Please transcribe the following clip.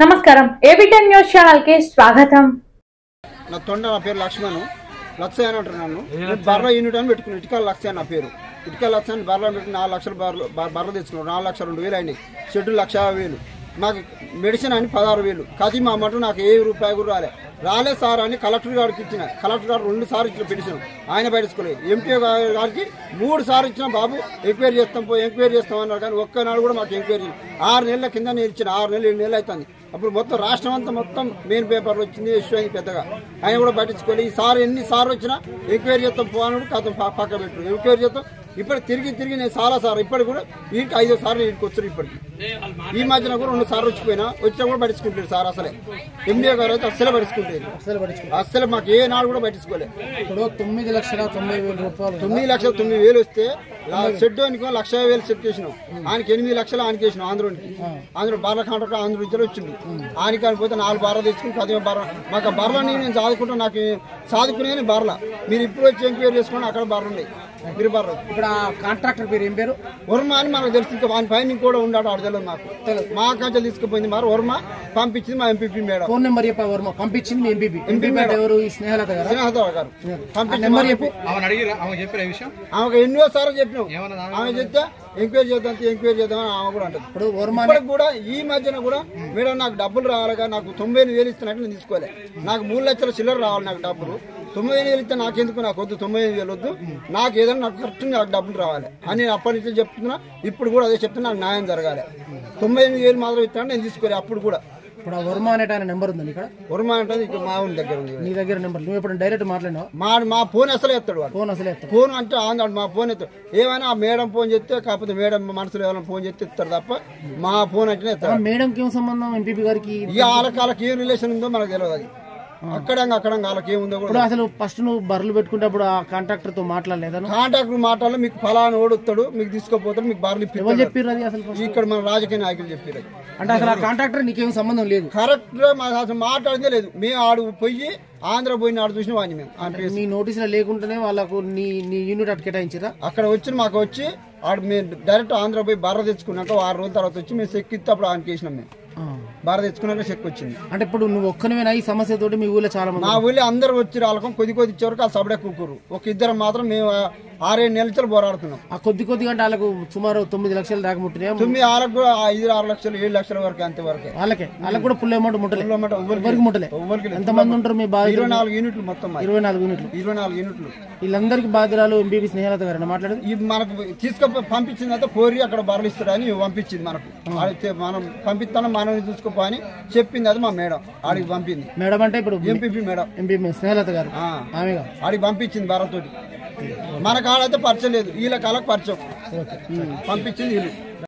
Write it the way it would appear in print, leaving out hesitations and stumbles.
నమస్కారం ఏబిటెన్ news channel కి స్వాగతం. నా తొండ నా పేరు లక్ష్మణ్ లక్ష అని అంటారు. నన్ను బర్ర యూనిట్ అని పెట్టుకున్నాను. ఇటుకల లక్ష నా పేరు. ఇటుకల లక్ష అని బర్ర పెట్టి 4 లక్షలు బర్ర తెచ్చుకున్నాను. 4,02,000 అయినాయి. షెడ్యూల్ 1,50,000. నాకు మెడిసిన్ అని 16,000. కది మా మటు నాకు ఏ రూపాయి కూడా రాలే సార్ అని కలెక్టర్ గారికి ఇచ్చిన. కలెక్టర్ గారు 2 సార్లు ఇచ్చిన పిటిషన్ ఆయన బయటసుకోలేదు. ఎంపీ గారికి 3 సార్లు ఇచ్చిన. బాబు ఎంక్వైరీ చేస్తాం అన్నారు. కానీ ఒక్కనాడు కూడా మాకు ఎంక్వైరీ 6 నెలల కింద నేను ఇచ్చిన. 6 నెలలు 7 నెలలు అవుతుంది. అప్పుడు మొత్తం రాష్ట్రం అంతా మొత్తం మెయిన్ పేపర్లు వచ్చింది. ఇష్యూ అయింది పెద్దగా. ఆయన కూడా పట్టించుకోలేదు. ఈసారి ఎన్నిసార్లు వచ్చినా ఎంక్వైరీ చేస్తాం పోనుడు కథం పక్క పెట్టు. ఎంక్వైరీ చేస్తాం. ఇప్పుడు తిరిగి నేను చాలా సార్లు ఇప్పటికి కూడా వీటికి 5 సార్లు వీటికి వచ్చారు. ఇప్పటికి ఈ మధ్యన కూడా 2 సార్లు వచ్చిపోయినా వచ్చినా కూడా పట్టించుకుంటారు సార్. అసలే ఎంబీఏ గారు అయితే అస్సలే పట్టించుకుంటారు. అస్సలు మాకు ఏ నాడు కూడా పట్టించుకోలేదు. ఇప్పుడు 9,90,000 రూపాయలు 9,90,000 వస్తే షెడ్ అనుకో 1,50,000 సెట్ చేసినాం. ఆయనకి 8 లక్షలు ఆయనకి వేసినాం. ఆంధ్ర బార్ల కాంట్రాక్టర్ ఆంధ్ర నుంచి వచ్చింది. ఆయనకి అనిపోతే 4 బార్లు తెచ్చుకుని 10 బార్ల మాకు బర్రని నేను చదువుకుంటా. నాకు చదువుకునే బార్ల మీరు ఇప్పుడు వచ్చి ఎంక్వైరీ చేసుకోండి. అక్కడ బర్రెలు ఉన్నాయి. మీరు బర్ర ఇప్పుడు ఆ కాంట్రాక్టర్ పేరు ఏం పేరు? వర్మ అని మనకు తెలుసు. ఇంకా వాని పైన కూడా ఉన్నాడు. అడగలేదు మాకు మా కంచెలు తీసుకుపోయింది. మరి వర్మ పంపించింది మా ఎంపీపీ మేడం. ఫోన్ నెంబర్ చెప్పా. వర్మ పంపించింది మీ ఎంపీ మేడం ఎవరు? ఈ స్నేహలత గారు పంపించిన నెంబర్ చెప్పు. ఆమెకు ఎన్నో సార్లు చెప్పినాం. ఆమె చెప్తే ఎంక్వైరీ చేద్దాం అని ఆమె కూడా అంటది. ఇప్పుడు వర్మ కూడా ఈ మధ్యన కూడా మేడం నాకు డబ్బులు రావాలిగా. నాకు 98,000 ఇస్తున్నట్టు నేను తీసుకోలే. నాకు 3 లక్షల చిల్లర రావాలి. నాకు డబ్బులు 98,000 ఇస్తే నాకెందుకు? నాకు వద్దు 98,000 వద్దు. నాకు ఏదైనా నాకు కరెక్ట్ నాకు డబ్బులు రావాలి అని నేను అప్పటి నుంచి చెప్తున్నా. ఇప్పుడు కూడా అదే చెప్తున్నా. నాకు న్యాయం జరగాలి. 98,000 మాత్రం ఇస్తాను నేను తీసుకోలే. అప్పుడు కూడా ఇప్పుడు ఆ వర్మ అనేట ఆయన నెంబర్ ఉందండి ఇక్కడ. వర్మ అంటే ఇక్కడ మా ఊరి దగ్గర ఉంది. నీ దగ్గర నెంబర్ నువ్వు ఎప్పుడు డైరెక్ట్ మాట్లాడినావు? మా ఫోన్ అసలు ఎత్తాడు. వాడు ఫోన్ అసలు ఎత్తాడు. ఫోన్ అంటే ఆంధ్రాడు మా ఫోన్ ఎత్తాడు. ఏమైనా ఆ మేడం ఫోన్ చేస్తే కాకపోతే మేడం మనసులో ఏమైనా ఫోన్ చేస్తే ఇస్తారు తప్ప మా ఫోన్ అంటే ఎత్తాడు. మేడంకి ఏం సంబంధం ఎంపీపీ గారికి? ఈ వాళ్ళకి ఏం రిలేషన్ ఉందో మనకు తెలియదు. అది అక్కడ వాళ్ళకి ఏముందో కూడా. అసలు ఫస్ట్ నువ్వు బర్రెలు పెట్టుకుంటప్పుడు ఆ కాంట్రాక్టర్ తో మాట్లాడలేదా? కాంట్రాక్టర్ మాట్లాడాలి. మీకు ఫలానా ఓడుతాడు, మీకు తీసుకోపోతాడు, మీకు బర్రెలు ఎవరు చెప్పారు అది? అసలు ఇక్కడ మన రాజకీయ నాయకులు చెప్పారు. అంటే అసలు ఆ కాంట్రాక్టర్ నీకేం సంబంధం లేదు. కరెక్ట్ అసలు మాట్లాడిందే లేదు. మేము ఆడు పోయి ఆంధ్ర పోయిన ఆడు చూసిన వాడిని మేము. నీ నోటీసులో లేకుండానే వాళ్ళకు నీ యూనిట్ అటు కేటాయించారా? అక్కడ వచ్చి మాకు వచ్చి ఆడు మేము డైరెక్ట్ ఆంధ్ర పోయి బర్ర తెచ్చుకున్నాక 6 రోజుల తర్వాత వచ్చి మేము చెక్ ఇస్తే అప్పుడు ఆయనకి వేసినాం. మేము బర్ర తెచ్చుకున్నాక చెక్ వచ్చింది. అంటే ఇప్పుడు నువ్వు ఒక్కనివేనా ఈ సమస్యతోటి? మీ ఊళ్ళో చాలా మంది? మా ఊళ్ళో అందరూ వచ్చి వాళ్ళకం కొద్ది ఇచ్చేవరకు ఆ సబడే కుక్కరు. ఒక ఇద్దరు మాత్రం మేము 6-7 నెలలు పోరాడుతున్నాం. ఆ కొద్ది గంట వాళ్ళకు సుమారు 9 లక్షలు దాకా ముట్టినాయి. వాళ్ళకు కూడా 5-6 లక్షలు 7 లక్షల వరకు అంతవరకు. వాళ్ళకి కూడా ఫుల్ అమౌంట్ ముట్టలే. ఎంత మంది ఉంటారు మీ బాధ? 24 యూనిట్లు మొత్తం. 24 యూనిట్లు. వీళ్ళందరికీ బాధ్యురాలు ఎంపీపీ స్నేహలత గారు మాట్లాడదు. మనకు పంపించింది అయితే పోరి అక్కడ బర్రెలు ఇస్తాడని పంపించింది. మనకు మనం పంపిస్తాను మనం చూసుకోపో అని చెప్పింది. అది మా మేడం ఆడికి పంపింది. మేడం అంటే ఇప్పుడు ఎంపీపీ మేడం, ఎంపీ స్నేహలత గారు ఆడికి పంపించింది బర్రతోటి. మన కాడైతే పరిచయం లేదు. వీళ్ళ కాళ్ళకు పరిచయం పంపించింది వీళ్ళు.